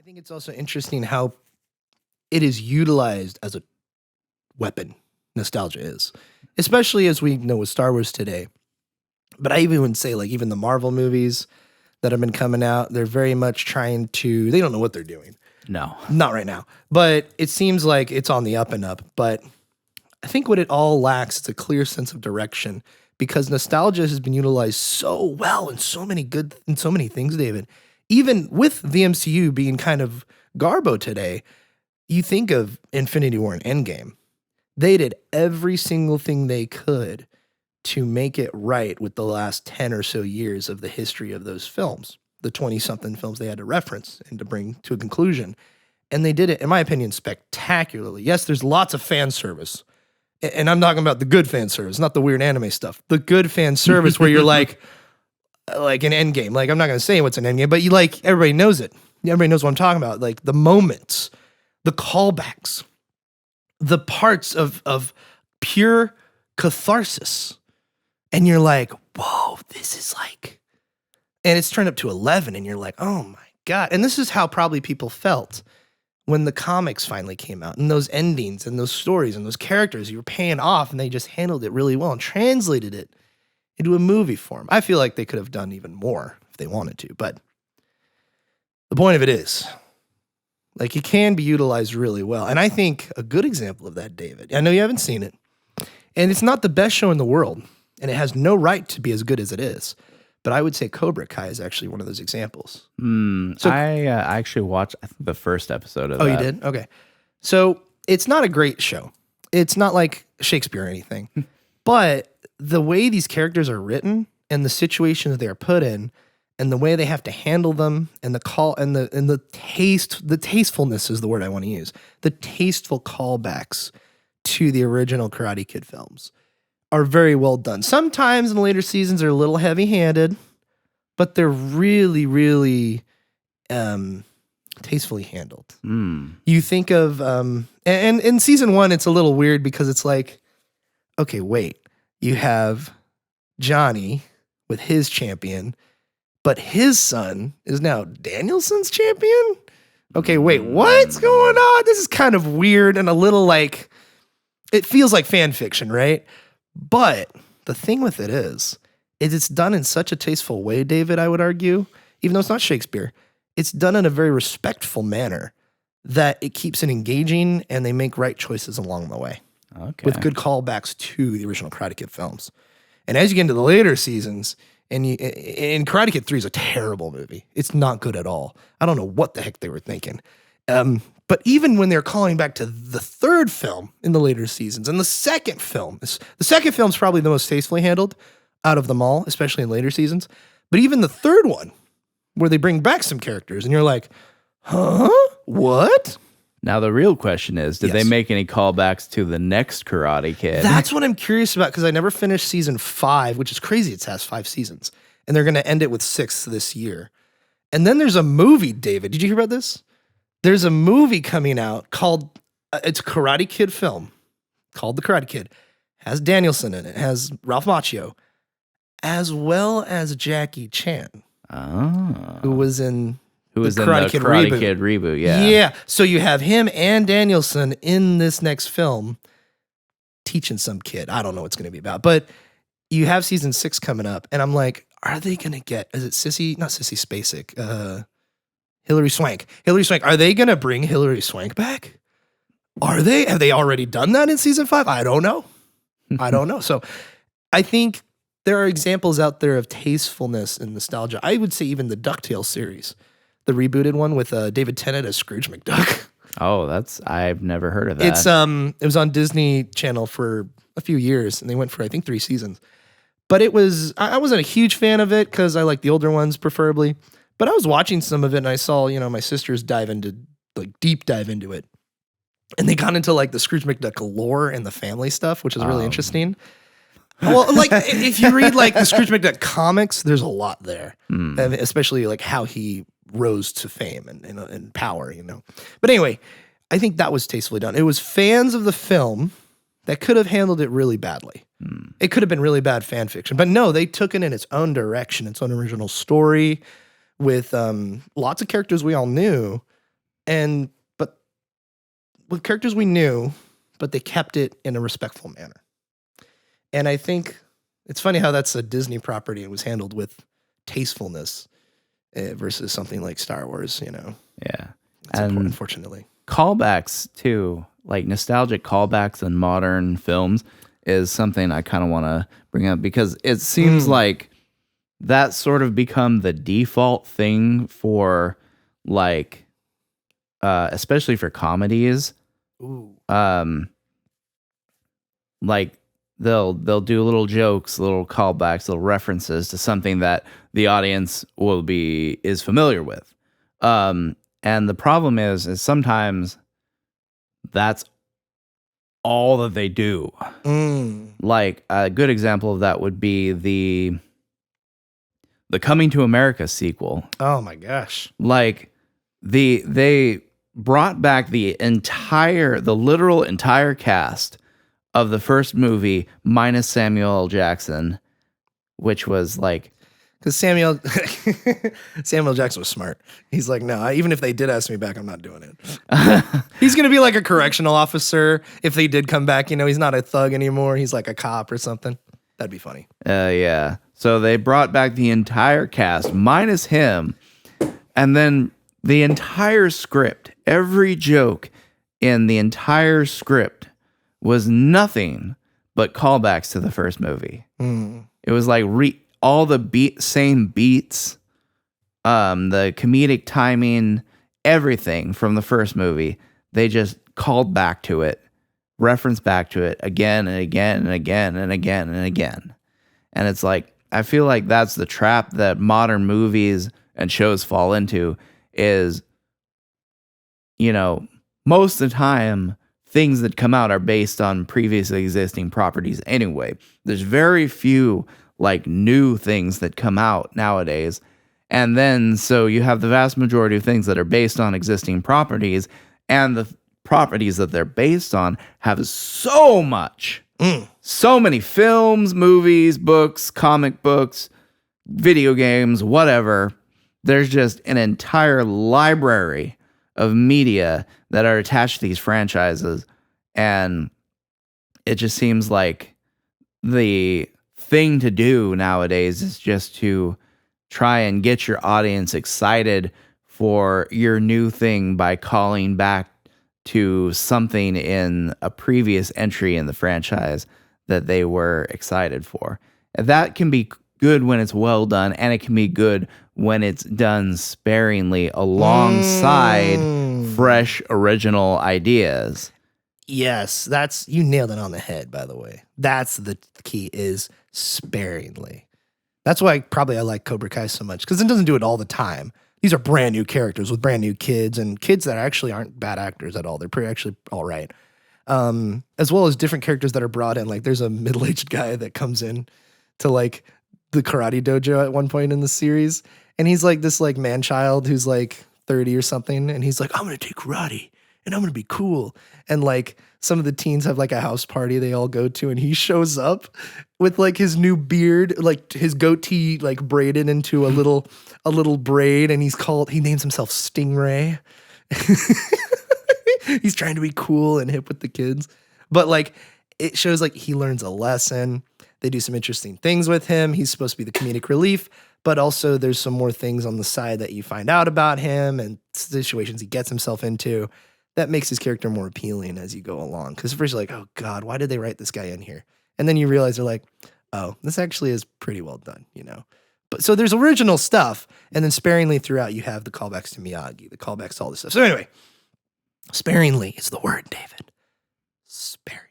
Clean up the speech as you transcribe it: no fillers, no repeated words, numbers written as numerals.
think it's also interesting how it is utilized as a weapon. Nostalgia is, especially as we know with Star Wars today. But I even would say, like, even the Marvel movies that have been coming out, they're very much trying to, they don't know what they're doing. No. Not right now. But it seems like it's on the up and up. But I think what it all lacks is a clear sense of direction, because nostalgia has been utilized so well in so many things, David. Even with the MCU being kind of garbo today, you think of Infinity War and Endgame. They did every single thing they could to make it right with the last 10 or so years of the history of those films, the 20-something films they had to reference and to bring to a conclusion. And they did it, in my opinion, spectacularly. Yes, there's lots of fan service. And I'm talking about the good fan service, not the weird anime stuff. The good fan service where you're like an Endgame. Like, I'm not going to say what's an Endgame, but everybody knows it. Everybody knows what I'm talking about. Like, the moments, the callbacks, the parts of pure catharsis. And you're like, whoa, this is like, and it's turned up to 11 and you're like, oh my God. And this is how probably people felt when the comics finally came out, and those endings and those stories and those characters you were paying off, and they just handled it really well and translated it into a movie form. I feel like they could have done even more if they wanted to, but the point of it is, like, it can be utilized really well. And I think a good example of that, David, I know you haven't seen it, and it's not the best show in the world, and it has no right to be as good as it is. But I would say Cobra Kai is actually one of those examples. So, I actually watched the first episode of that. Oh, you did? Okay. So it's not a great show. It's not like Shakespeare or anything. But the way these characters are written and the situations they are put in and the way they have to handle them and the call and the tastefulness is the word I want to use. The tasteful callbacks to the original Karate Kid films are very well done. Sometimes in the later seasons they're a little heavy-handed, but they're really, really tastefully handled. You think of, and in season 1, it's a little weird because it's like, okay, wait, you have Johnny with his champion, but his son is now Danielson's champion? Okay, wait, what's going on? This is kind of weird and a little like, it feels like fan fiction, right? But the thing with it is it's done in such a tasteful way, David, I would argue, even though it's not Shakespeare, it's done in a very respectful manner that it keeps it engaging and they make right choices along the way. Okay. With good callbacks to the original Karate Kid films. And as you get into the later seasons, and Karate Kid 3 is a terrible movie. It's not good at all. I don't know what the heck they were thinking. But even when they're calling back to the third film in the later seasons, and the second film is probably the most tastefully handled out of them all, especially in later seasons. But even the third one, where they bring back some characters, and you're like, huh? What? Now the real question is, did Yes. they make any callbacks to the next Karate Kid? That's what I'm curious about, because I never finished season 5, which is crazy. It has 5 seasons, and they're going to end it with 6 this year. And then there's a movie, David. Did you hear about this? There's a movie coming out called, it's a Karate Kid film called The Karate Kid. Has Danielson in it. Has Ralph Macchio, as well as Jackie Chan, who was in the Karate Kid reboot. Yeah. Yeah. So you have him and Danielson in this next film teaching some kid. I don't know what it's going to be about, but you have season 6 coming up, and I'm like, are they going to get, is it not Sissy Spacek, Hilary Swank. Are they going to bring Hilary Swank back? Are they? Have they already done that in season 5? I don't know. So I think there are examples out there of tastefulness and nostalgia. I would say even the DuckTales series, the rebooted one with David Tennant as Scrooge McDuck. Oh, I've never heard of that. It was on Disney Channel for a few years, and they went for, I think, 3 seasons. But I wasn't a huge fan of it because I like the older ones preferably. But I was watching some of it, and I saw, my sisters deep dive into it. And they got into like the Scrooge McDuck lore and the family stuff, which is really interesting. Well, like if you read like the Scrooge McDuck comics, there's a lot there, especially like how he rose to fame and power, But anyway, I think that was tastefully done. It was fans of the film that could have handled it really badly. It could have been really bad fan fiction, but no, they took it in its own direction, its own original story with lots of characters we all knew, but with characters we knew, but they kept it in a respectful manner. And I think it's funny how that's a Disney property and was handled with tastefulness versus something like Star Wars, you know. Yeah. It's important, unfortunately. Callbacks too, like nostalgic callbacks in modern films is something I kind of want to bring up because it seems like that's sort of become the default thing for like especially for comedies. Ooh. Like they'll do little jokes, little callbacks, little references to something that the audience is familiar with. And the problem is sometimes that's all that they do. Like a good example of that would be the Coming to America sequel. Oh my gosh. Like they brought back the literal entire cast of the first movie minus Samuel L. Jackson, which was like, because Samuel Jackson was smart. He's like, no, even if they did ask me back, I'm not doing it. He's going to be like a correctional officer. If they did come back, you know, he's not a thug anymore. He's like a cop or something. That'd be funny. Yeah. So they brought back the entire cast minus him. And then the entire script, every joke in the entire script was nothing but callbacks to the first movie. It was like all the same beats, the comedic timing, everything from the first movie. They just called back to it, referenced back to it again and again and again and again and again. And it's like, I feel like that's the trap that modern movies and shows fall into is, you know, most of the time, things that come out are based on previously existing properties anyway. There's very few like new things that come out nowadays. And then so you have the vast majority of things that are based on existing properties, and the properties that they're based on have so much. So many films, movies, books, comic books, video games, whatever. There's just an entire library of media that are attached to these franchises. And it just seems like the thing to do nowadays is just to try and get your audience excited for your new thing by calling back to something in a previous entry in the franchise that they were excited for. And that can be good when it's well done, and it can be good when it's done sparingly alongside fresh original ideas. Yes, you nailed it on the head, by the way. That's the key, is sparingly. That's why I like Cobra Kai so much, because it doesn't do it all the time. These are brand new characters with brand new kids, and kids that actually aren't bad actors at all. They're actually all right. As well as different characters that are brought in. Like there's a middle-aged guy that comes in to like the karate dojo at one point in the series, and he's like this like man-child who's like 30 or something, and he's like, I'm gonna take karate and I'm gonna be cool. And like some of the teens have like a house party they all go to, and he shows up with like his new beard, like his goatee like braided into a little braid, and he names himself Stingray. He's trying to be cool and hip with the kids. But like it shows like he learns a lesson. They do some interesting things with him. He's supposed to be the comedic relief, but also there's some more things on the side that you find out about him and situations he gets himself into that makes his character more appealing as you go along. Because first you're like, oh God, why did they write this guy in here? And then you realize they're like, oh, this actually is pretty well done, you know? But so there's original stuff, and then sparingly throughout you have the callbacks to Miyagi, the callbacks to all this stuff. So anyway, sparingly is the word, David. Sparingly.